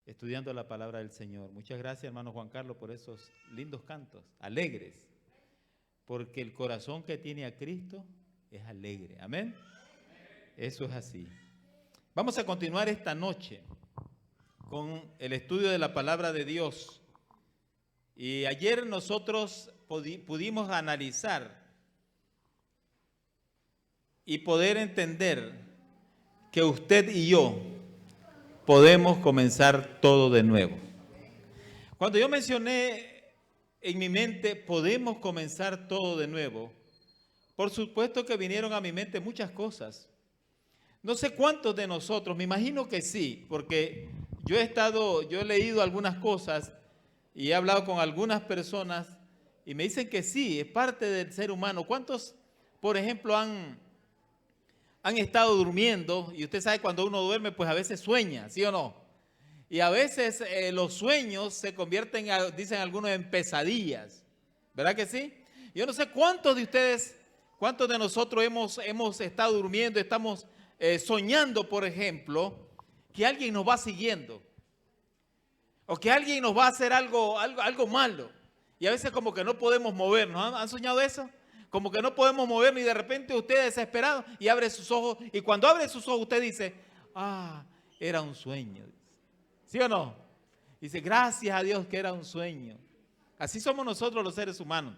estudiando la palabra del Señor. Muchas gracias, hermano Juan Carlos, por esos lindos cantos, alegres, porque el corazón que tiene a Cristo es alegre. Amén. Eso es así. Vamos a continuar esta noche con el estudio de la palabra de Dios. Y ayer nosotros pudimos analizar y poder entender que usted y yo podemos comenzar todo de nuevo. Cuando yo mencioné en mi mente, podemos comenzar todo de nuevo, por supuesto que vinieron a mi mente muchas cosas. No sé cuántos de nosotros, me imagino que sí, porque yo he leído algunas cosas y he hablado con algunas personas y me dicen que sí, es parte del ser humano. ¿Cuántos, por ejemplo, han estado durmiendo? Y usted sabe, cuando uno duerme, pues a veces sueña, ¿sí o no? Y a veces los sueños se convierten, dicen algunos, en pesadillas. ¿Verdad que sí? Yo no sé cuántos de ustedes, cuántos de nosotros hemos estado durmiendo, estamos soñando, por ejemplo, que alguien nos va siguiendo. O que alguien nos va a hacer algo malo. Y a veces como que no podemos movernos. ¿Han soñado eso? Como que no podemos movernos y de repente usted desesperado y abre sus ojos. Y cuando abre sus ojos usted dice, era un sueño. ¿Sí o no? Dice, gracias a Dios que era un sueño. Así somos nosotros los seres humanos.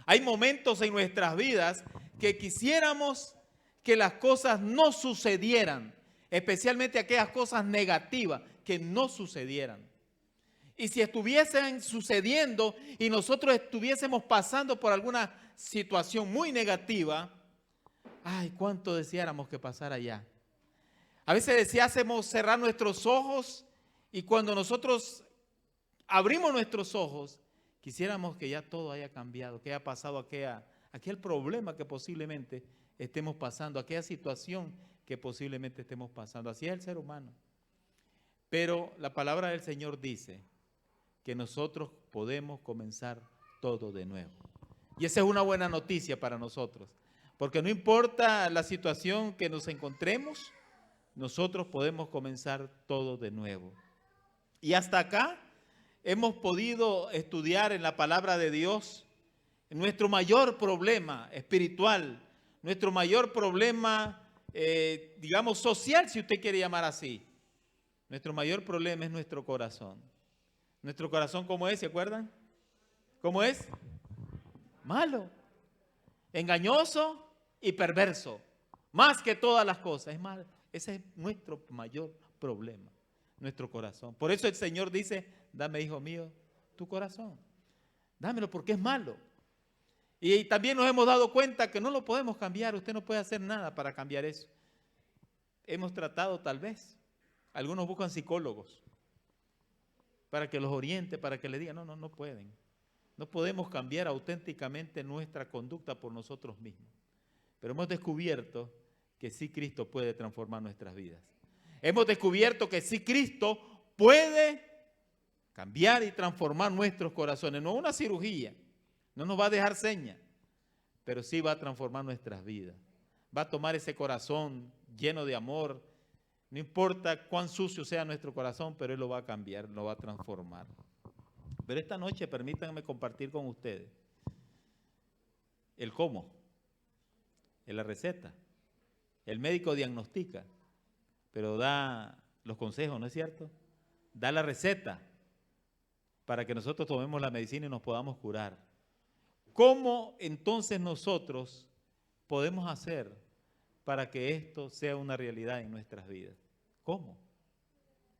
Hay momentos en nuestras vidas que quisiéramos que las cosas no sucedieran, especialmente aquellas cosas negativas que no sucedieran. Y si estuviesen sucediendo y nosotros estuviésemos pasando por alguna situación muy negativa, ay, cuánto deseáramos que pasara ya. A veces deseásemos cerrar nuestros ojos y cuando nosotros abrimos nuestros ojos, quisiéramos que ya todo haya cambiado, que haya pasado aquel problema que posiblemente estemos pasando, aquella situación que posiblemente estemos pasando. Así es el ser humano. Pero la palabra del Señor dice que nosotros podemos comenzar todo de nuevo. Y esa es una buena noticia para nosotros, porque no importa la situación que nos encontremos, nosotros podemos comenzar todo de nuevo. Y hasta acá hemos podido estudiar en la palabra de Dios nuestro mayor problema espiritual, nuestro mayor problema, digamos, social, si usted quiere llamar así. Nuestro mayor problema es nuestro corazón. Nuestro corazón, ¿cómo es? ¿Se acuerdan? ¿Cómo es? Malo, engañoso y perverso. Más que todas las cosas, es malo. Ese es nuestro mayor problema, nuestro corazón. Por eso el Señor dice, dame, hijo mío, tu corazón. Dámelo porque es malo. Y también nos hemos dado cuenta que no lo podemos cambiar. Usted no puede hacer nada para cambiar eso. Hemos tratado tal vez. Algunos buscan psicólogos para que los oriente, para que le digan, no pueden. No podemos cambiar auténticamente nuestra conducta por nosotros mismos. Pero hemos descubierto que sí Cristo puede transformar nuestras vidas. Hemos descubierto que sí Cristo puede cambiar y transformar nuestros corazones. No una cirugía, no nos va a dejar seña, pero sí va a transformar nuestras vidas. Va a tomar ese corazón lleno de amor. No importa cuán sucio sea nuestro corazón, pero Él lo va a cambiar, lo va a transformar. Pero esta noche permítanme compartir con ustedes el cómo, la receta. El médico diagnostica, pero da los consejos, ¿no es cierto? Da la receta para que nosotros tomemos la medicina y nos podamos curar. ¿Cómo entonces nosotros podemos hacer para que esto sea una realidad en nuestras vidas? ¿Cómo?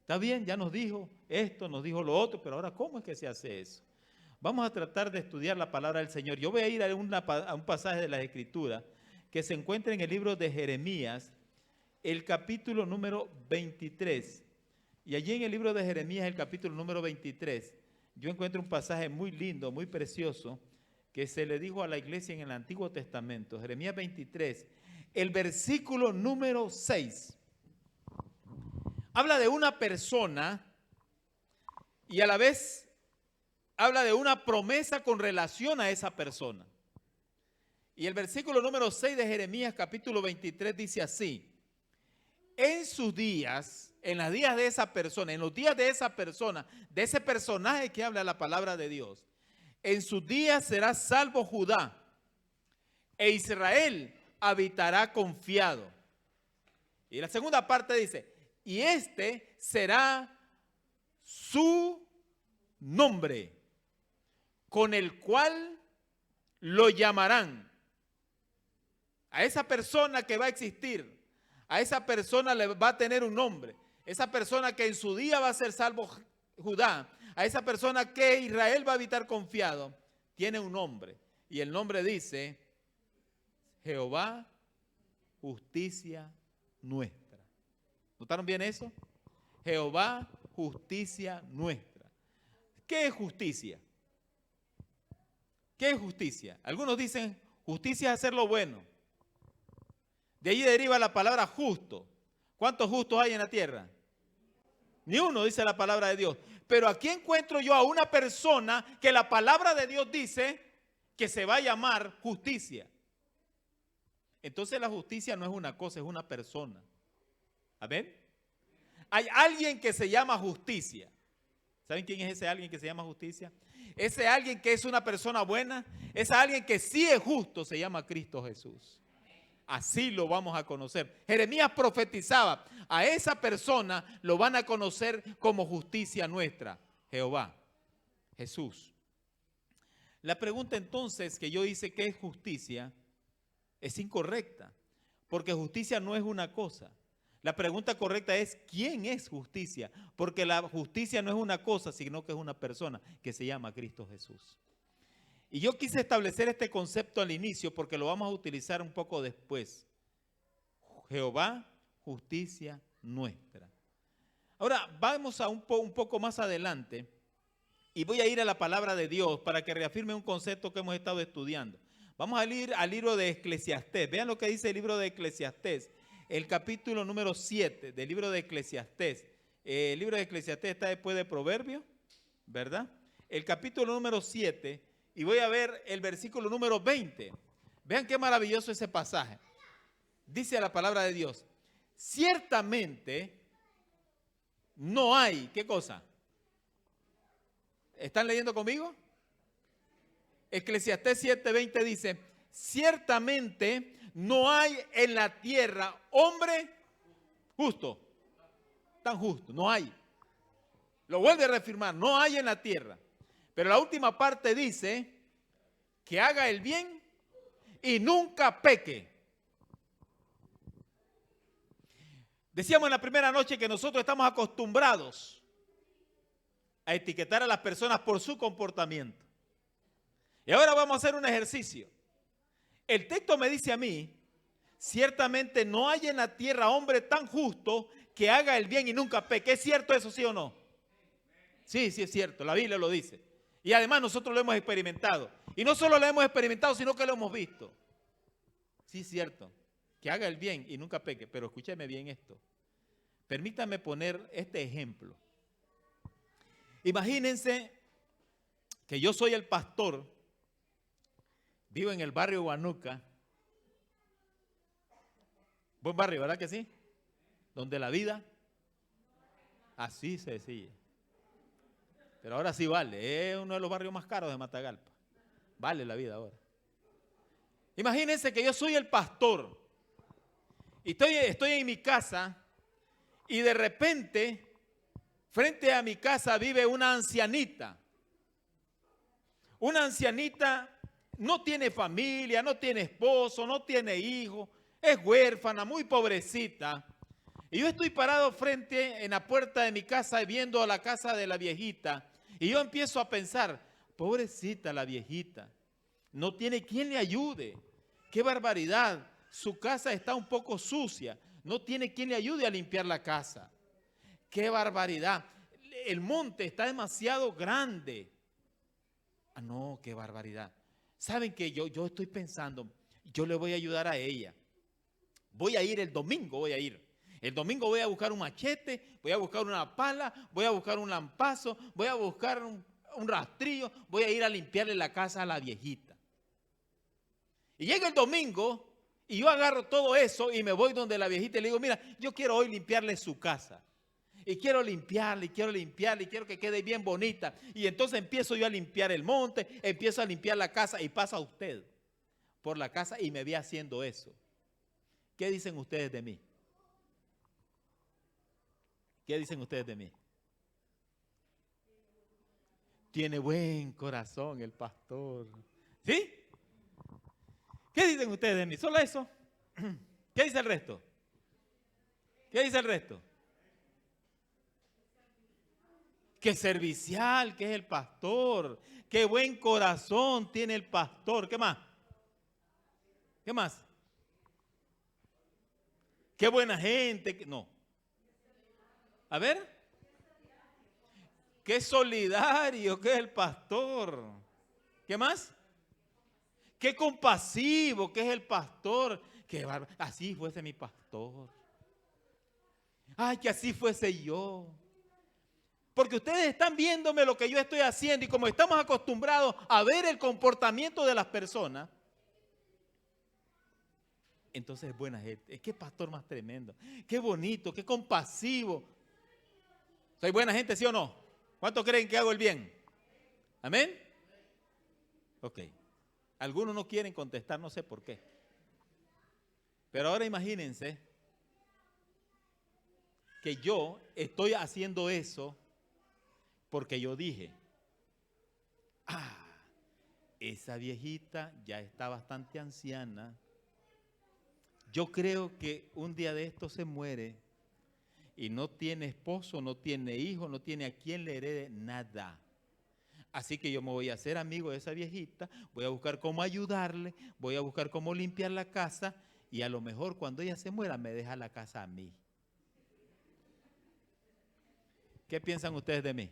Está bien, ya nos dijo esto, nos dijo lo otro, pero ahora ¿cómo es que se hace eso? Vamos a tratar de estudiar la palabra del Señor. Yo voy a ir a un pasaje de la Escritura que se encuentra en el libro de Jeremías, el capítulo número 23. Y allí en el libro de Jeremías, el capítulo número 23, yo encuentro un pasaje muy lindo, muy precioso, que se le dijo a la iglesia en el Antiguo Testamento. Jeremías 23, el versículo número 6. Habla de una persona y a la vez habla de una promesa con relación a esa persona. Y el versículo número 6 de Jeremías capítulo 23 dice así: en sus días, en los días de esa persona, en los días de esa persona, de ese personaje que habla la palabra de Dios, en sus días será salvo Judá e Israel habitará confiado. Y la segunda parte dice, y este será su nombre, con el cual lo llamarán. A esa persona que va a existir, a esa persona le va a tener un nombre. Esa persona que en su día va a ser salvo Judá, a esa persona que Israel va a habitar confiado, tiene un nombre. Y el nombre dice, Jehová, justicia nuestra. ¿Notaron bien eso? Jehová, justicia nuestra. ¿Qué es justicia? ¿Qué es justicia? Algunos dicen, justicia es hacer lo bueno. De ahí deriva la palabra justo. ¿Cuántos justos hay en la tierra? Ni uno, dice la palabra de Dios. Pero aquí encuentro yo a una persona que la palabra de Dios dice que se va a llamar justicia. Entonces la justicia no es una cosa, es una persona. ¿Amén? Hay alguien que se llama justicia. ¿Saben quién es ese alguien que se llama justicia? Ese alguien que es una persona buena, ese alguien que sí es justo, se llama Cristo Jesús. Así lo vamos a conocer. Jeremías profetizaba, a esa persona lo van a conocer como justicia nuestra, Jehová, Jesús. La pregunta entonces que yo hice, ¿qué es justicia? Es incorrecta, porque justicia no es una cosa. La pregunta correcta es, ¿quién es justicia? Porque la justicia no es una cosa, sino que es una persona que se llama Cristo Jesús. Y yo quise establecer este concepto al inicio porque lo vamos a utilizar un poco después. Jehová, justicia nuestra. Ahora vamos a un poco más adelante y voy a ir a la palabra de Dios para que reafirme un concepto que hemos estado estudiando. Vamos a ir al libro de Eclesiastés. Vean lo que dice el libro de Eclesiastés, el capítulo número 7 del libro de Eclesiastés. El libro de Eclesiastés está después de Proverbios, ¿verdad? El capítulo número 7. Y voy a ver el versículo número 20. Vean qué maravilloso ese pasaje. Dice la palabra de Dios, ciertamente no hay, ¿qué cosa? ¿Están leyendo conmigo? Eclesiastés 7:20 dice, ciertamente no hay en la tierra hombre justo, tan justo, no hay. Lo vuelve a reafirmar, no hay en la tierra. Pero la última parte dice que haga el bien y nunca peque. Decíamos en la primera noche que nosotros estamos acostumbrados a etiquetar a las personas por su comportamiento. Y ahora vamos a hacer un ejercicio. El texto me dice a mí, ciertamente no hay en la tierra hombre tan justo que haga el bien y nunca peque. ¿Es cierto eso, sí o no? Sí, sí es cierto, la Biblia lo dice. Y además nosotros lo hemos experimentado. Y no solo lo hemos experimentado, sino que lo hemos visto. Sí es cierto, que haga el bien y nunca peque. Pero escúcheme bien esto. Permítame poner este ejemplo. Imagínense que yo soy el pastor, vivo en el barrio Huanuca. Buen barrio, ¿verdad que sí? Donde la vida así se sigue. Pero ahora sí vale, es uno de los barrios más caros de Matagalpa. Vale la vida ahora. Imagínense que yo soy el pastor y estoy en mi casa y de repente frente a mi casa vive una ancianita. Una ancianita no tiene familia, no tiene esposo, no tiene hijo, es huérfana, muy pobrecita. Y yo estoy parado en la puerta de mi casa viendo a la casa de la viejita. Y yo empiezo a pensar, pobrecita la viejita, no tiene quien le ayude. ¡Qué barbaridad! Su casa está un poco sucia, no tiene quien le ayude a limpiar la casa. ¡Qué barbaridad! El monte está demasiado grande. Ah, no, qué barbaridad. ¿Saben qué? Yo estoy pensando, yo le voy a ayudar a ella. Voy a ir el domingo, voy a ir. El domingo voy a buscar un machete, voy a buscar una pala, voy a buscar un lampazo, voy a buscar un rastrillo, voy a ir a limpiarle la casa a la viejita. Y llega el domingo y yo agarro todo eso y me voy donde la viejita y le digo, mira, yo quiero hoy limpiarle su casa. Y quiero limpiarla, y quiero limpiarla, y quiero que quede bien bonita. Y entonces empiezo yo a limpiar el monte, empiezo a limpiar la casa y pasa usted por la casa y me ve haciendo eso. ¿Qué dicen ustedes de mí? ¿Qué dicen ustedes de mí? Tiene buen corazón el pastor. ¿Sí? ¿Qué dicen ustedes de mí? ¿Solo eso? ¿Qué dice el resto? ¿Qué dice el resto? Qué servicial que es el pastor. Qué buen corazón tiene el pastor. ¿Qué más? ¿Qué más? Qué buena gente. No. A ver. Qué solidario que es el pastor. ¿Qué más? Qué compasivo que es el pastor. Qué así fuese mi pastor. Ay, que así fuese yo. Porque ustedes están viéndome lo que yo estoy haciendo y como estamos acostumbrados a ver el comportamiento de las personas, entonces es buena gente. Qué pastor más tremendo. Qué bonito, qué compasivo. ¿Soy buena gente, sí o no? ¿Cuántos creen que hago el bien? ¿Amén? Ok. Algunos no quieren contestar, no sé por qué. Pero ahora imagínense que yo estoy haciendo eso porque yo dije, esa viejita ya está bastante anciana. Yo creo que un día de esto se muere y no tiene esposo, no tiene hijo, no tiene a quien le herede nada. Así que yo me voy a hacer amigo de esa viejita, voy a buscar cómo ayudarle, voy a buscar cómo limpiar la casa y a lo mejor cuando ella se muera me deja la casa a mí. ¿Qué piensan ustedes de mí?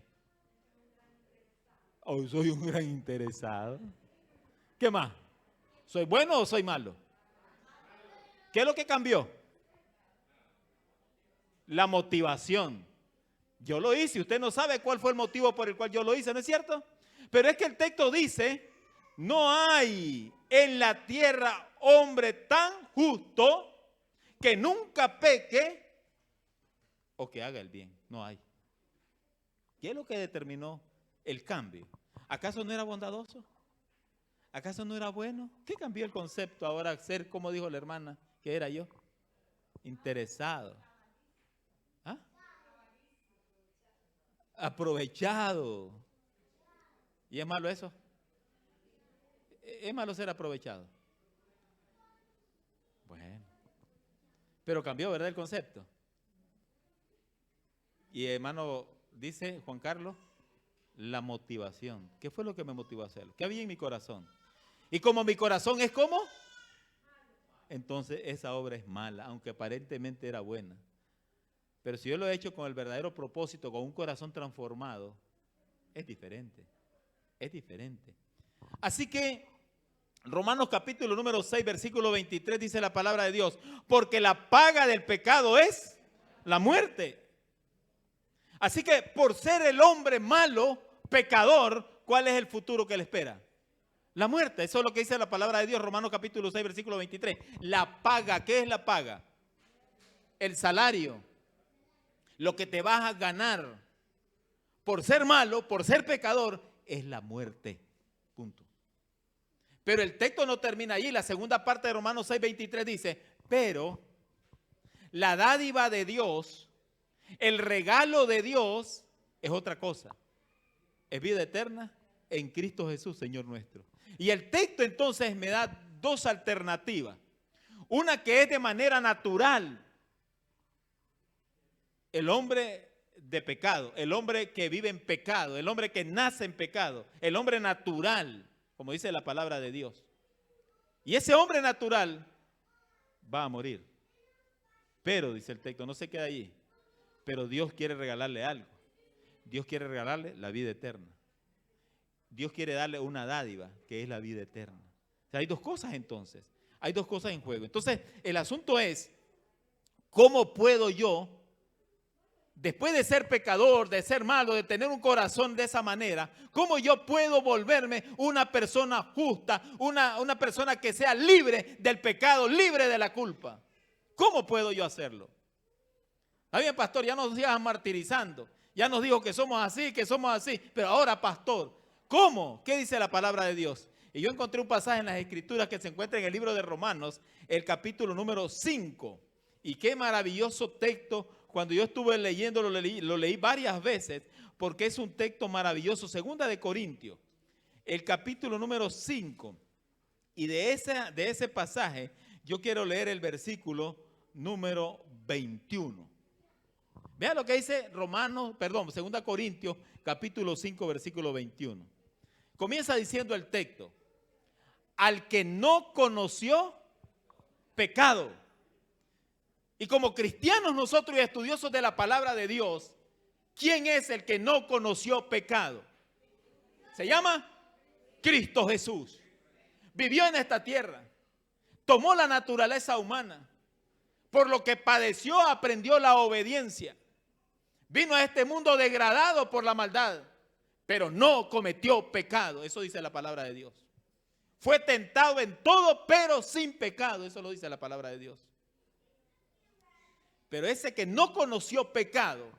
Oh, soy un gran interesado. ¿Qué más? ¿Soy bueno o soy malo? ¿Qué es lo que cambió? La motivación. Yo lo hice, usted no sabe cuál fue el motivo por el cual yo lo hice, ¿no es cierto? Pero es que el texto dice, no hay en la tierra hombre tan justo que nunca peque o que haga el bien. No hay. ¿Qué es lo que determinó el cambio? ¿Acaso no era bondadoso? ¿Acaso no era bueno? ¿Qué cambió el concepto ahora a ser, como dijo la hermana, que era yo? Interesado. ¿Ah? Aprovechado. ¿Y es malo eso? ¿Es malo ser aprovechado? Bueno. Pero cambió, ¿verdad, el concepto? Y hermano, dice Juan Carlos, la motivación. ¿Qué fue lo que me motivó a hacerlo? ¿Qué había en mi corazón? Y como mi corazón es como, entonces esa obra es mala, aunque aparentemente era buena. Pero si yo lo he hecho con el verdadero propósito, con un corazón transformado, es diferente. Es diferente. Así que Romanos capítulo número 6, versículo 23 dice la palabra de Dios, porque la paga del pecado es la muerte. Así que por ser el hombre malo, pecador, ¿cuál es el futuro que le espera? La muerte. Eso es lo que dice la palabra de Dios, Romanos capítulo 6, versículo 23. La paga, ¿qué es la paga? El salario. Lo que te vas a ganar por ser malo, por ser pecador, es la muerte. Punto. Pero el texto no termina allí. La segunda parte de Romanos 6, 23 dice, pero la dádiva de Dios, el regalo de Dios es otra cosa. Es vida eterna en Cristo Jesús, Señor nuestro. Y el texto entonces me da dos alternativas. Una que es de manera natural. El hombre de pecado, el hombre que vive en pecado, el hombre que nace en pecado, el hombre natural, como dice la palabra de Dios. Y ese hombre natural va a morir. Pero, dice el texto, no se queda allí. Pero Dios quiere regalarle algo. Dios quiere regalarle la vida eterna. Dios quiere darle una dádiva, que es la vida eterna. O sea, hay dos cosas entonces. Hay dos cosas en juego. Entonces, el asunto es, ¿cómo puedo yo, después de ser pecador, de ser malo, de tener un corazón de esa manera, cómo yo puedo volverme una persona justa, una persona que sea libre del pecado, libre de la culpa? ¿Cómo puedo yo hacerlo? Está bien, pastor, ya nos sigas martirizando. Ya nos dijo que somos así. Pero ahora, pastor, ¿cómo? ¿Qué dice la palabra de Dios? Y yo encontré un pasaje en las Escrituras que se encuentra en el libro de Romanos, el capítulo número 5. Y qué maravilloso texto. Cuando yo estuve leyendo, lo leí varias veces, porque es un texto maravilloso. Segunda de Corintios, el capítulo número 5. Y de ese pasaje, yo quiero leer el versículo número 21. Vean lo que dice Segunda Corintios, capítulo 5, versículo 21. Comienza diciendo el texto: al que no conoció pecado. Y como cristianos nosotros y estudiosos de la palabra de Dios, ¿quién es el que no conoció pecado? Se llama Cristo Jesús. Vivió en esta tierra, tomó la naturaleza humana, por lo que padeció aprendió la obediencia. Vino a este mundo degradado por la maldad, pero no cometió pecado. Eso dice la palabra de Dios. Fue tentado en todo, pero sin pecado. Eso lo dice la palabra de Dios. Pero ese que no conoció pecado,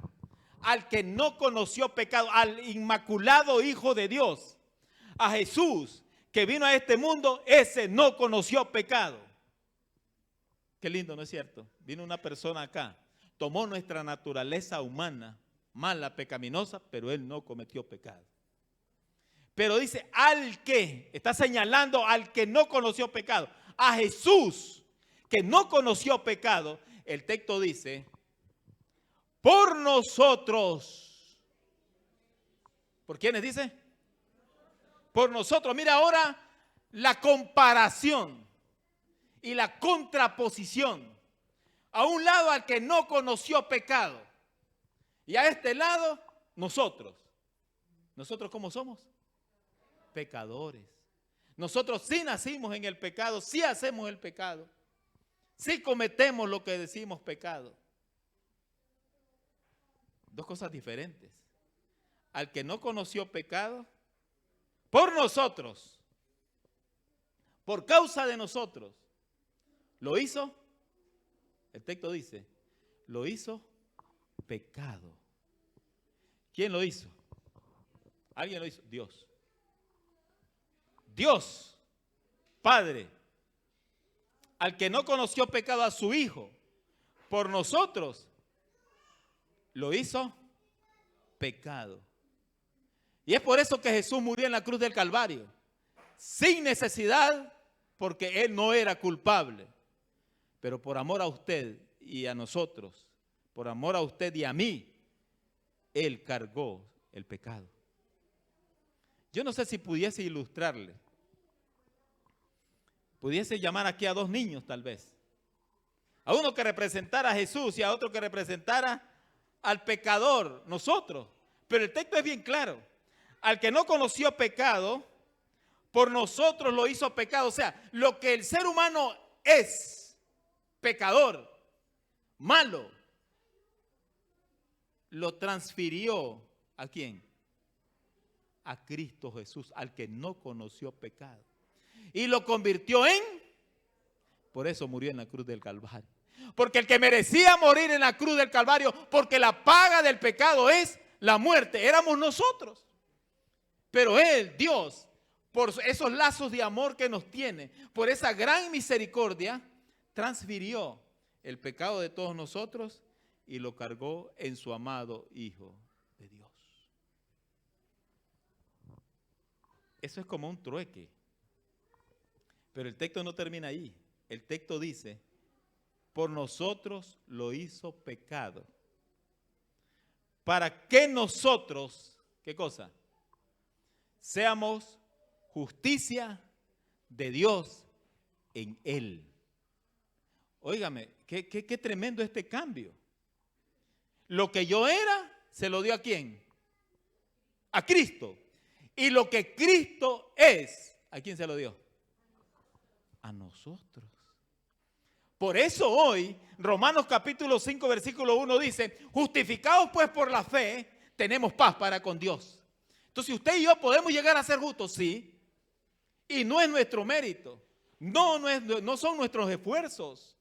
al que no conoció pecado, al inmaculado Hijo de Dios, a Jesús que vino a este mundo, ese no conoció pecado. Qué lindo, ¿no es cierto? Vino una persona acá, tomó nuestra naturaleza humana, mala, pecaminosa, pero él no cometió pecado. Pero dice, está señalando al que no conoció pecado, a Jesús, que no conoció pecado. El texto dice, por nosotros. ¿Por quiénes dice? Por nosotros. Mira ahora la comparación y la contraposición. A un lado al que no conoció pecado. Y a este lado, nosotros. ¿Nosotros cómo somos? Pecadores. Nosotros sí nacimos en el pecado, sí hacemos el pecado. Sí cometemos lo que decimos pecado. Dos cosas diferentes. Al que no conoció pecado, por nosotros, por causa de nosotros, lo hizo. El texto dice, lo hizo pecado. ¿Quién lo hizo? ¿Alguien lo hizo? Dios. Dios, Padre, al que no conoció pecado, a su Hijo, por nosotros, lo hizo pecado. Y es por eso que Jesús murió en la cruz del Calvario, sin necesidad, porque Él no era culpable. Pero por amor a usted y a nosotros, por amor a usted y a mí, Él cargó el pecado. Yo no sé si pudiese ilustrarle. Pudiese llamar aquí a dos niños tal vez. A uno que representara a Jesús y a otro que representara al pecador, nosotros. Pero el texto es bien claro. Al que no conoció pecado, por nosotros lo hizo pecado. O sea, lo que el ser humano es, pecador, malo, lo transfirió ¿a quién? A Cristo Jesús, al que no conoció pecado. Y lo convirtió por eso murió en la cruz del Calvario. Porque el que merecía morir en la cruz del Calvario, porque la paga del pecado es la muerte, éramos nosotros. Pero Él, Dios, por esos lazos de amor que nos tiene, por esa gran misericordia, transfirió el pecado de todos nosotros y lo cargó en su amado Hijo de Dios. Eso es como un trueque. Pero el texto no termina ahí. El texto dice, por nosotros lo hizo pecado. Para que nosotros, ¿qué cosa? Seamos justicia de Dios en Él. Óigame, qué tremendo este cambio. Lo que yo era, se lo dio ¿a quién? A Cristo. Y lo que Cristo es, ¿a quién se lo dio? A nosotros. Por eso hoy, Romanos capítulo 5, versículo 1 dice, justificados pues por la fe, tenemos paz para con Dios. Entonces usted y yo podemos llegar a ser justos, sí. Y no es nuestro mérito. No son nuestros esfuerzos.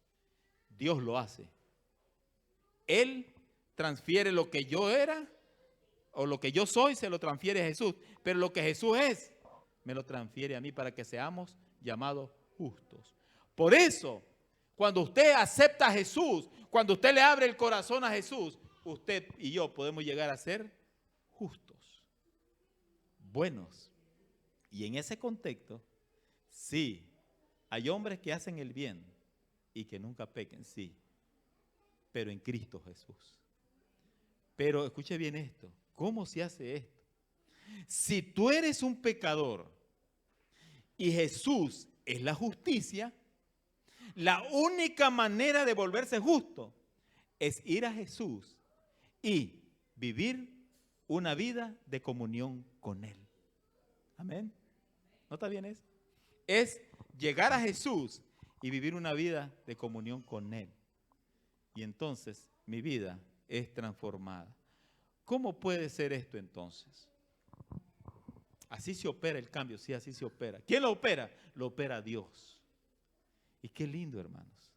Dios lo hace. Él transfiere lo que yo era o lo que yo soy, se lo transfiere a Jesús. Pero lo que Jesús es, me lo transfiere a mí para que seamos llamados justos. Por eso, cuando usted acepta a Jesús, cuando usted le abre el corazón a Jesús, usted y yo podemos llegar a ser justos, buenos. Y en ese contexto, sí, hay hombres que hacen el bien y que nunca pequen, sí, pero en Cristo Jesús. Pero escuche bien esto, ¿cómo se hace esto? Si tú eres un pecador y Jesús es la justicia, la única manera de volverse justo es ir a Jesús y vivir una vida de comunión con Él. Amén. ¿No está bien eso? Es llegar a Jesús y vivir una vida de comunión con Él. Y entonces mi vida es transformada. ¿Cómo puede ser esto entonces? Así se opera el cambio, sí, así se opera. ¿Quién lo opera? Lo opera Dios. Y qué lindo, hermanos.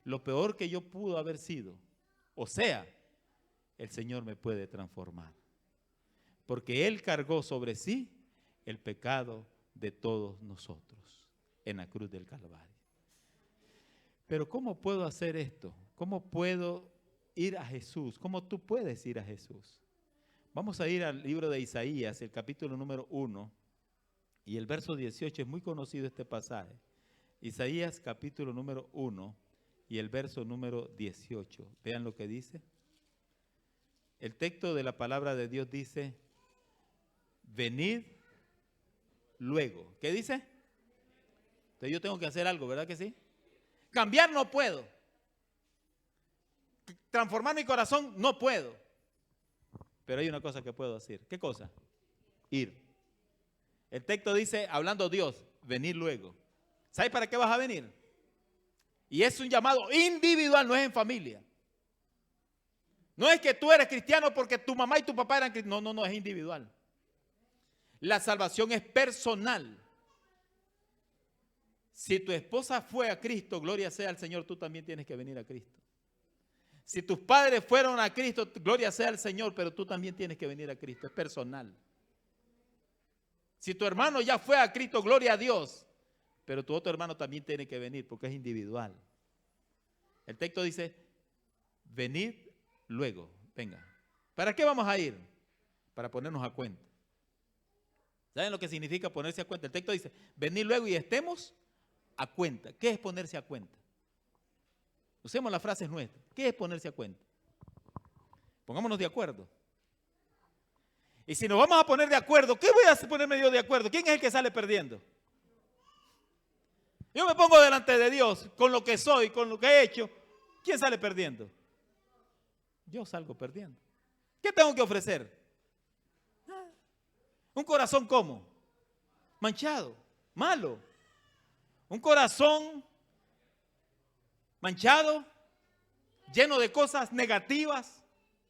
Lo peor que yo pudo haber sido, o sea, el Señor me puede transformar. Porque Él cargó sobre sí el pecado de todos nosotros en la cruz del Calvario. Pero ¿cómo puedo hacer esto? ¿Cómo puedo ir a Jesús? ¿Cómo tú puedes ir a Jesús? Vamos a ir al libro de Isaías, el capítulo número 1 y el verso 18. Es muy conocido este pasaje. Isaías capítulo número 1 y el verso número 18. Vean lo que dice. El texto de la palabra de Dios dice, venid luego. ¿Qué dice? Entonces yo tengo que hacer algo, ¿verdad que sí? Cambiar no puedo. Transformar mi corazón no puedo. Pero hay una cosa que puedo hacer. ¿Qué cosa? Ir. El texto dice, hablando Dios, venid luego. ¿Sabes para qué vas a venir? Y es un llamado individual, no es en familia. No es que tú eres cristiano porque tu mamá y tu papá eran cristianos. No, es individual. La salvación es personal. Si tu esposa fue a Cristo, gloria sea al Señor, tú también tienes que venir a Cristo. Si tus padres fueron a Cristo, gloria sea al Señor, pero tú también tienes que venir a Cristo, es personal. Si tu hermano ya fue a Cristo, gloria a Dios, pero tu otro hermano también tiene que venir porque es individual. El texto dice, venid luego, venga. ¿Para qué vamos a ir? Para ponernos a cuenta. ¿Saben lo que significa ponerse a cuenta? El texto dice, venid luego y estemos a cuenta. ¿Qué es ponerse a cuenta? Usemos las frases nuestras. ¿Qué es ponerse a cuenta? Pongámonos de acuerdo. Y si nos vamos a poner de acuerdo, ¿qué voy a ponerme yo de acuerdo? ¿Quién es el que sale perdiendo? Yo me pongo delante de Dios con lo que soy, con lo que he hecho. ¿Quién sale perdiendo? Yo salgo perdiendo. ¿Qué tengo que ofrecer? Un corazón ¿cómo? Manchado, malo. Un corazón manchado, lleno de cosas negativas.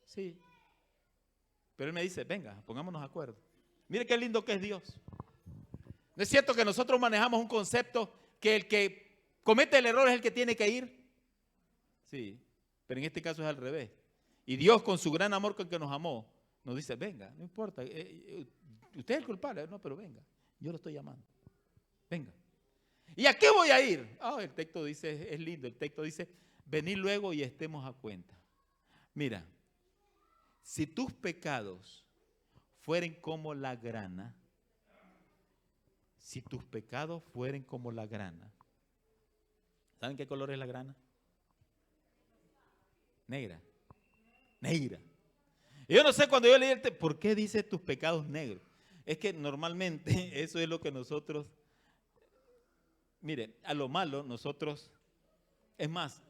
Sí. Pero Él me dice, venga, pongámonos de acuerdo. Mire qué lindo que es Dios. ¿No es cierto que nosotros manejamos un concepto que el que comete el error es el que tiene que ir? Sí, pero en este caso es al revés. Y Dios con su gran amor con que nos amó, nos dice, venga, no importa, usted es el culpable, no, pero venga, yo lo estoy llamando. Venga. ¿Y a qué voy a ir? El texto dice, es lindo, el texto dice, venid luego y estemos a cuenta. Mira, si tus pecados fueren como la grana, si tus pecados fueren como la grana, ¿saben qué color es la grana? Negra. Negra. Y yo no sé cuando yo leí el texto, ¿por qué dice tus pecados negros? Es que normalmente eso es lo que nosotros, mire, a lo malo nosotros, es más,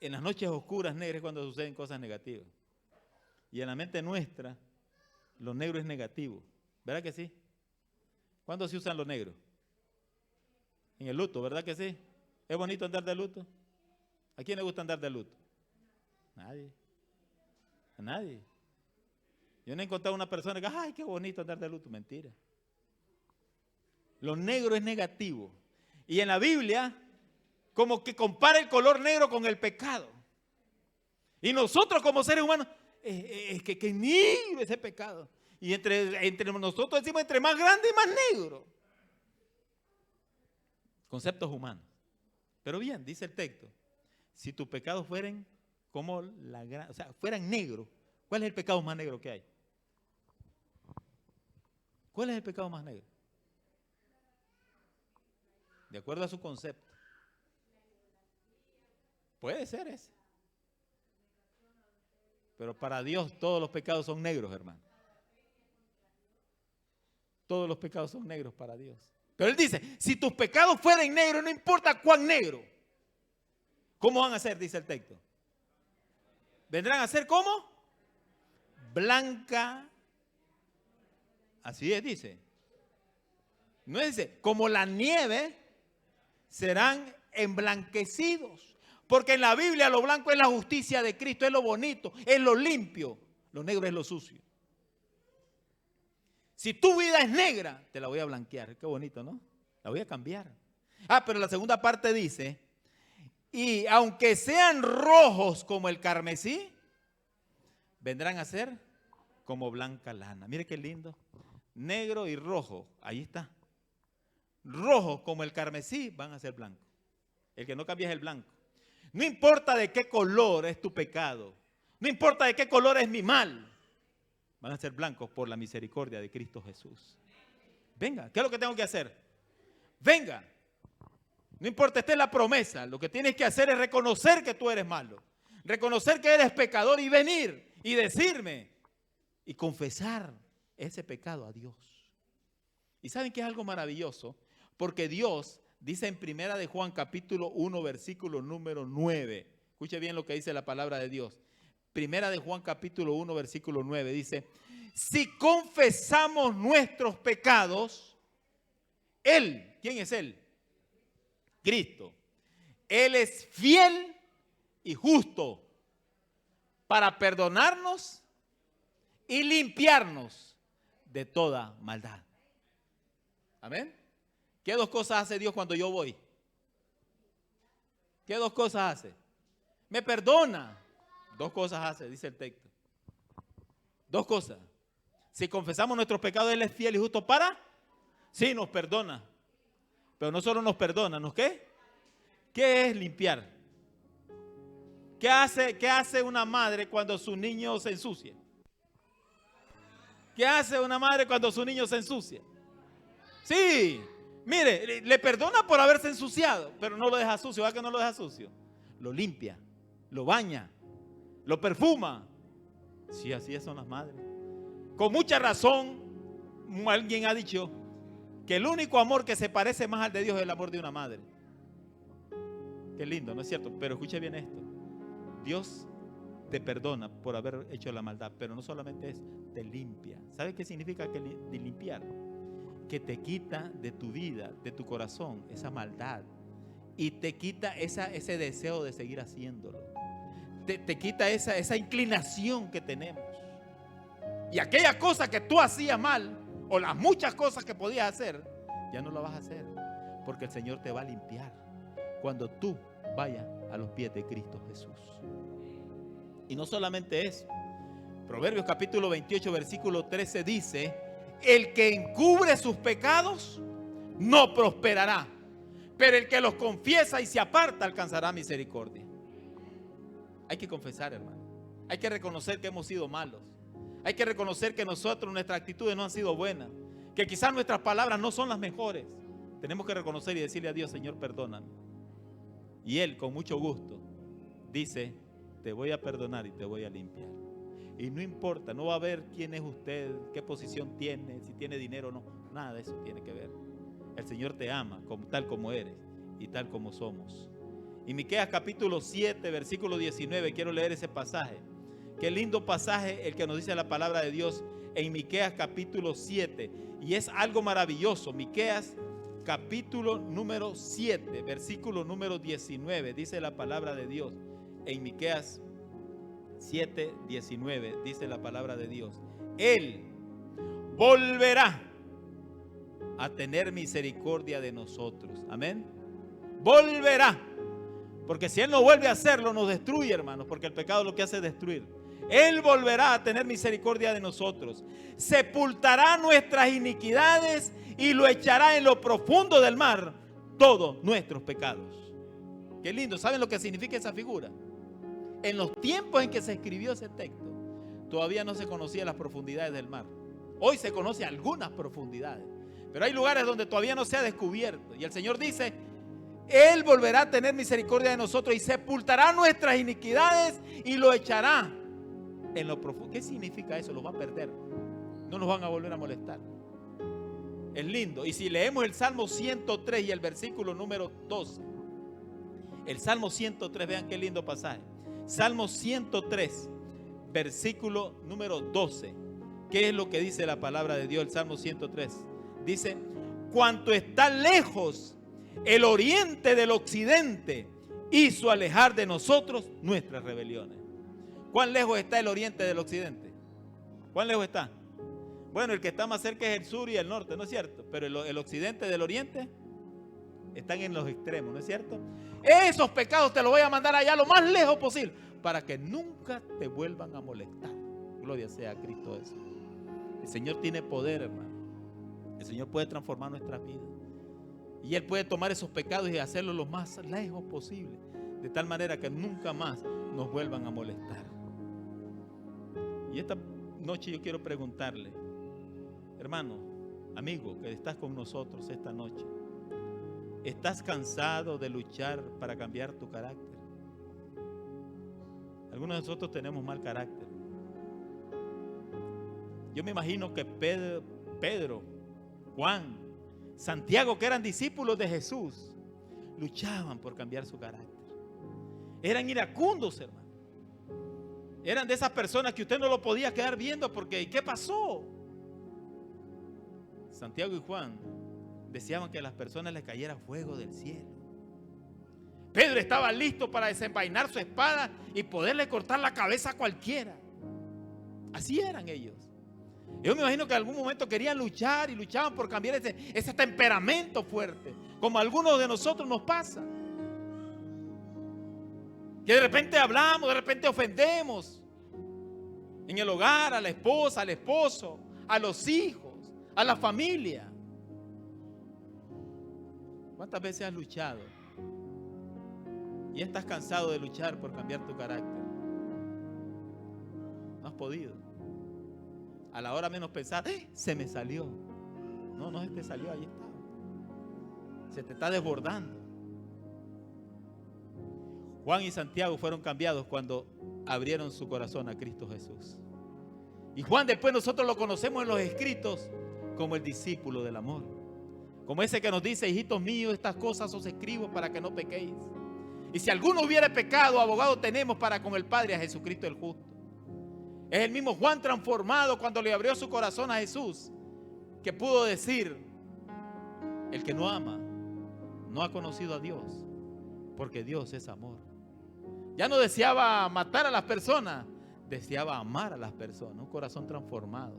en las noches oscuras negras es cuando suceden cosas negativas. Y en la mente nuestra, lo negro es negativo. ¿Verdad que sí? ¿Cuándo se usan los negros? En el luto, ¿verdad que sí? ¿Es bonito andar de luto? ¿A quién le gusta andar de luto? Nadie. A nadie. Yo no he encontrado una persona que, ay, qué bonito andar de luto. Mentira. Lo negro es negativo. Y en la Biblia, como que compara el color negro con el pecado. Y nosotros como seres humanos, es que negro ese pecado. Y entre nosotros decimos entre más grande y más negro. Conceptos humanos. Pero bien, dice el texto, si tus pecados fueran como fueran negros, ¿cuál es el pecado más negro que hay? ¿Cuál es el pecado más negro? De acuerdo a su concepto. Puede ser ese. Pero para Dios todos los pecados son negros, hermano. Todos los pecados son negros para Dios. Pero Él dice, si tus pecados fueran negros, no importa cuán negro. ¿Cómo van a ser? Dice el texto. ¿Vendrán a ser como? Blanca. Así es, dice. No dice, como la nieve serán emblanquecidos. Porque en la Biblia lo blanco es la justicia de Cristo, es lo bonito, es lo limpio. Lo negro es lo sucio. Si tu vida es negra, te la voy a blanquear. Qué bonito, ¿no? La voy a cambiar. Pero la segunda parte dice, y aunque sean rojos como el carmesí, vendrán a ser como blanca lana. Mire qué lindo. Negro y rojo, ahí está. Rojo como el carmesí van a ser blancos. El que no cambia es el blanco. No importa de qué color es tu pecado. No importa de qué color es mi mal. Van a ser blancos por la misericordia de Cristo Jesús. Venga, ¿qué es lo que tengo que hacer? Venga. No importa, esta es la promesa. Lo que tienes que hacer es reconocer que tú eres malo. Reconocer que eres pecador y venir y decirme y confesar ese pecado a Dios. ¿Y saben qué es algo maravilloso? Porque Dios dice en Primera de Juan capítulo 1 versículo número 9. Escuche bien lo que dice la palabra de Dios. Primera de Juan capítulo 1 versículo 9 dice, si confesamos nuestros pecados, Él, ¿quién es Él? Cristo. Él es fiel y justo para perdonarnos y limpiarnos de toda maldad. Amén. ¿Qué dos cosas hace Dios cuando yo voy? ¿Qué dos cosas hace? Me perdona. Dos cosas hace, dice el texto. Dos cosas. Si confesamos nuestros pecados, Él es fiel y justo para. Sí, nos perdona. Pero no solo nos perdona, ¿nos qué? ¿Qué es limpiar? ¿Qué hace una madre cuando su niño se ensucia? ¿Qué hace una madre cuando su niño se ensucia? Sí, mire, le perdona por haberse ensuciado, pero no lo deja sucio. ¿Verdad que no lo deja sucio? Lo limpia, lo baña, lo perfuma. Sí, así son las madres. Con mucha razón, alguien ha dicho que el único amor que se parece más al de Dios es el amor de una madre. Qué lindo, ¿no es cierto? Pero escuche bien esto. Dios te perdona por haber hecho la maldad, pero no solamente eso, te limpia. ¿Sabes qué significa de limpiar? Que te quita de tu vida, de tu corazón, esa maldad. Y te quita ese deseo de seguir haciéndolo. Te quita esa inclinación que tenemos. Y aquella cosa que tú hacías mal, o las muchas cosas que podías hacer, ya no lo vas a hacer. Porque el Señor te va a limpiar cuando tú vayas a los pies de Cristo Jesús. Y no solamente eso. Proverbios capítulo 28 versículo 13 dice, el que encubre sus pecados no prosperará, pero el que los confiesa y se aparta alcanzará misericordia. Hay que confesar, hermano. Hay que reconocer que hemos sido malos. Hay que reconocer que nuestras actitudes no han sido buenas, que quizás nuestras palabras no son las mejores. Tenemos que reconocer y decirle a Dios, Señor, perdóname. Y Él con mucho gusto dice, te voy a perdonar y te voy a limpiar. Y no importa, no va a ver quién es usted, qué posición tiene, si tiene dinero o no. Nada de eso tiene que ver. El Señor te ama tal como eres y tal como somos. Y Miqueas capítulo 7, versículo 19, quiero leer ese pasaje. Qué lindo pasaje el que nos dice la palabra de Dios en Miqueas capítulo 7. Y es algo maravilloso. Miqueas capítulo número 7, versículo número 19, dice la palabra de Dios. En Miqueas 7, 19, dice la palabra de Dios. Él volverá a tener misericordia de nosotros. Amén. Volverá. Porque si Él no vuelve a hacerlo, nos destruye, hermanos, porque el pecado lo que hace es destruir. Él volverá a tener misericordia de nosotros, sepultará nuestras iniquidades y lo echará en lo profundo del mar todos nuestros pecados. Qué lindo. ¿Saben lo que significa esa figura? En los tiempos en que se escribió ese texto, todavía no se conocían las profundidades del mar. Hoy se conoce algunas profundidades, pero hay lugares donde todavía no se ha descubierto. Y el Señor dice: Él volverá a tener misericordia de nosotros y sepultará nuestras iniquidades y lo echará en lo profundo. ¿Qué significa eso? Los va a perder. No nos van a volver a molestar. Es lindo. Y si leemos el Salmo 103 y el versículo número 12. El Salmo 103, vean qué lindo pasaje. Salmo 103, versículo número 12. ¿Qué es lo que dice la palabra de Dios? El Salmo 103 dice: cuanto está lejos el oriente del occidente, hizo alejar de nosotros nuestras rebeliones. ¿Cuán lejos está el oriente del occidente? ¿Cuán lejos está? Bueno, el que está más cerca es el sur y el norte, ¿no es cierto? Pero el occidente del oriente están en los extremos, ¿no es cierto? Esos pecados te los voy a mandar allá lo más lejos posible, para que nunca te vuelvan a molestar. Gloria sea a Cristo Jesús. El Señor tiene poder, hermano. El Señor puede transformar nuestras vidas. Y Él puede tomar esos pecados y hacerlos lo más lejos posible, de tal manera que nunca más nos vuelvan a molestar. Y esta noche yo quiero preguntarle, hermano, amigo, que estás con nosotros esta noche, ¿estás cansado de luchar para cambiar tu carácter? Algunos de nosotros tenemos mal carácter. Yo me imagino que Pedro, Juan, Santiago, que eran discípulos de Jesús, luchaban por cambiar su carácter. Eran iracundos, hermano. Eran de esas personas que usted no lo podía quedar viendo porque ¿qué pasó? Santiago y Juan deseaban que a las personas les cayera fuego del cielo. Pedro estaba listo para desenvainar su espada y poderle cortar la cabeza a cualquiera. Así eran ellos. Yo me imagino que en algún momento querían luchar y luchaban por cambiar ese temperamento fuerte, como a algunos de nosotros nos pasa. Que de repente hablamos, de repente ofendemos en el hogar, a la esposa, al esposo, a los hijos, a la familia. ¿Cuántas veces has luchado y estás cansado de luchar por cambiar tu carácter? No has podido. A la hora menos pensar, se me salió. No se te salió, ahí está. Se te está desbordando. Juan y Santiago fueron cambiados cuando abrieron su corazón a Cristo Jesús. Y Juan después nosotros lo conocemos en los escritos como el discípulo del amor. Como ese que nos dice: hijitos míos, estas cosas os escribo para que no pequéis. Y si alguno hubiere pecado, abogado tenemos para con el Padre, a Jesucristo el justo. Es el mismo Juan transformado cuando le abrió su corazón a Jesús, que pudo decir: el que no ama no ha conocido a Dios, porque Dios es amor. Ya no deseaba matar a las personas, deseaba amar a las personas. Un corazón transformado.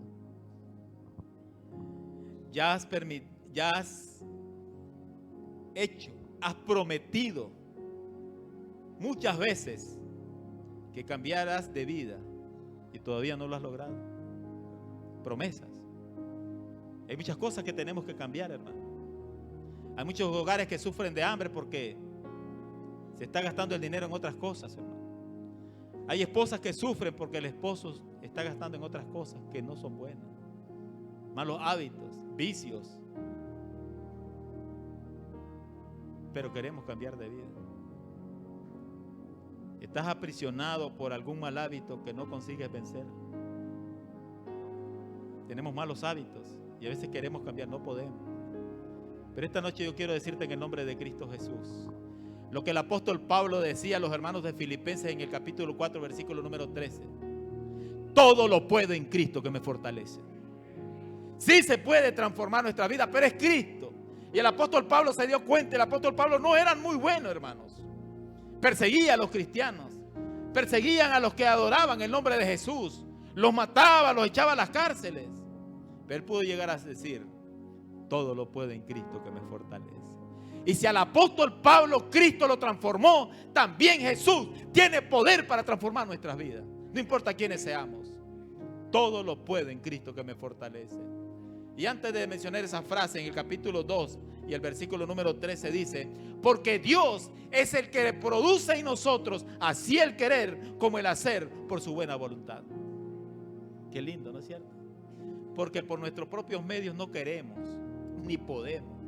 Ya has hecho, has prometido muchas veces que cambiarás de vida y todavía no lo has logrado. Promesas. Hay muchas cosas que tenemos que cambiar, hermano. Hay muchos hogares que sufren de hambre porque se está gastando el dinero en otras cosas, hermano. Hay esposas que sufren porque el esposo está gastando en otras cosas que no son buenas. Malos hábitos, vicios. Pero queremos cambiar de vida. Estás aprisionado por algún mal hábito que no consigues vencer. Tenemos malos hábitos y a veces queremos cambiar, no podemos. Pero esta noche yo quiero decirte en el nombre de Cristo Jesús lo que el apóstol Pablo decía a los hermanos de Filipenses en el capítulo 4, versículo número 13. Todo lo puedo en Cristo que me fortalece. Sí se puede transformar nuestra vida, pero es Cristo. Y el apóstol Pablo se dio cuenta. El apóstol Pablo no era muy bueno, hermanos. Perseguía a los cristianos, perseguían a los que adoraban el nombre de Jesús, los mataba, los echaba a las cárceles. Pero él pudo llegar a decir: todo lo puedo en Cristo que me fortalece. Y si al apóstol Pablo Cristo lo transformó, también Jesús tiene poder para transformar nuestras vidas. No importa quiénes seamos. Todo lo puedo en Cristo que me fortalece. Y antes de mencionar esa frase, en el capítulo 2 y el versículo número 13 dice: porque Dios es el que produce en nosotros así el querer como el hacer por su buena voluntad. Qué lindo, ¿no es cierto? Porque por nuestros propios medios no queremos, ni podemos.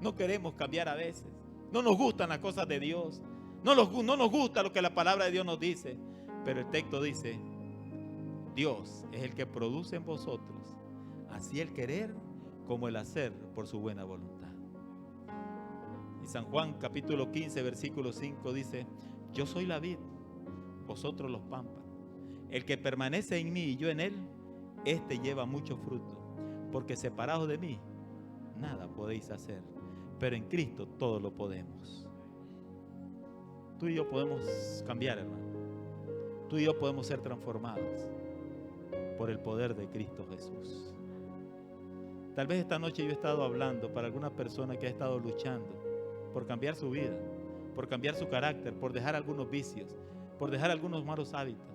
No queremos cambiar a veces. No nos gustan las cosas de Dios. No nos gusta lo que la palabra de Dios nos dice. Pero el texto dice: Dios es el que produce en vosotros así el querer como el hacer por su buena voluntad. Y San Juan capítulo 15 versículo 5 dice: yo soy la vid, vosotros los pámpanos. El que permanece en mí y yo en él, este lleva mucho fruto, porque separados de mí nada podéis hacer, pero en Cristo todo lo podemos. Tú y yo podemos cambiar, hermano. Tú y yo podemos ser transformados por el poder de Cristo Jesús. Tal vez esta noche yo he estado hablando para alguna persona que ha estado luchando por cambiar su vida, por cambiar su carácter, por dejar algunos vicios, por dejar algunos malos hábitos.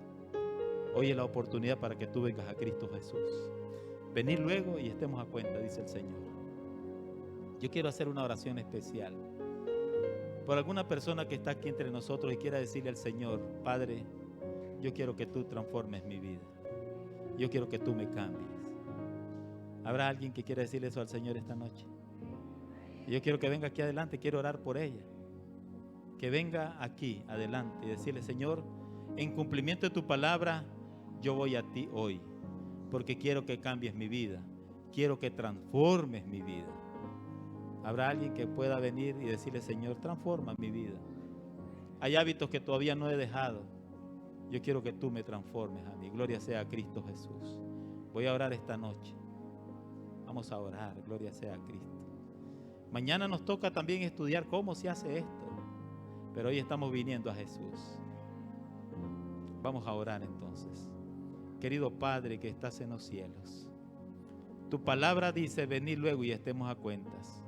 Hoy es la oportunidad para que tú vengas a Cristo Jesús. Venid luego y estemos a cuenta, dice el Señor. Yo quiero hacer una oración especial por alguna persona que está aquí entre nosotros y quiera decirle al Señor: Padre, yo quiero que tú transformes mi vida. Yo quiero que tú me cambies. ¿Habrá alguien que quiera decirle eso al Señor esta noche? Yo quiero que venga aquí adelante, quiero orar por ella. Que venga aquí adelante y decirle: Señor, en cumplimiento de tu palabra, yo voy a ti hoy, porque quiero que cambies mi vida, quiero que transformes mi vida. ¿Habrá alguien que pueda venir y decirle: Señor, transforma mi vida? Hay hábitos que todavía no he dejado. Yo quiero que tú me transformes a mí. Gloria sea a Cristo Jesús. Voy a orar esta noche. Vamos a orar. Gloria sea a Cristo. Mañana nos toca también estudiar cómo se hace esto. Pero hoy estamos viniendo a Jesús. Vamos a orar entonces. Querido Padre que estás en los cielos, tu palabra dice: venid luego y estemos a cuentas.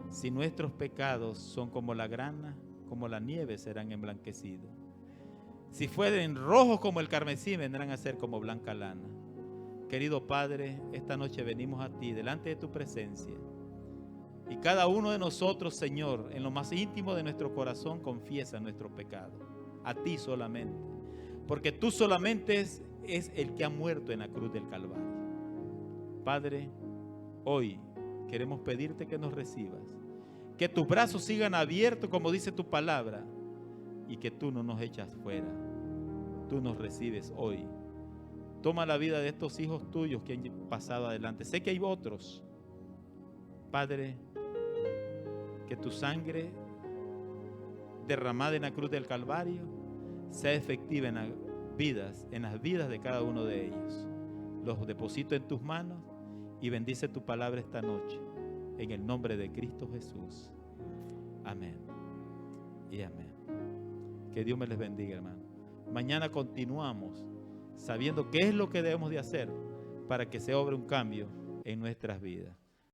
Si nuestros pecados son como la grana, como la nieve serán emblanquecidos. Si fueren rojos como el carmesí, vendrán a ser como blanca lana. Querido Padre, esta noche venimos a ti, delante de tu presencia. Y cada uno de nosotros, Señor, en lo más íntimo de nuestro corazón, confiesa nuestro pecado. A ti solamente. Porque tú solamente es el que ha muerto en la cruz del Calvario. Padre, hoy queremos pedirte que nos recibas. Que tus brazos sigan abiertos, como dice tu palabra. Y que tú no nos echas fuera. Tú nos recibes hoy. Toma la vida de estos hijos tuyos que han pasado adelante. Sé que hay otros. Padre, que tu sangre derramada en la cruz del Calvario sea efectiva en las vidas de cada uno de ellos. Los deposito en tus manos y bendice tu palabra esta noche. En el nombre de Cristo Jesús. Amén y amén. Que Dios me les bendiga, hermano. Mañana continuamos sabiendo qué es lo que debemos de hacer para que se obre un cambio en nuestras vidas.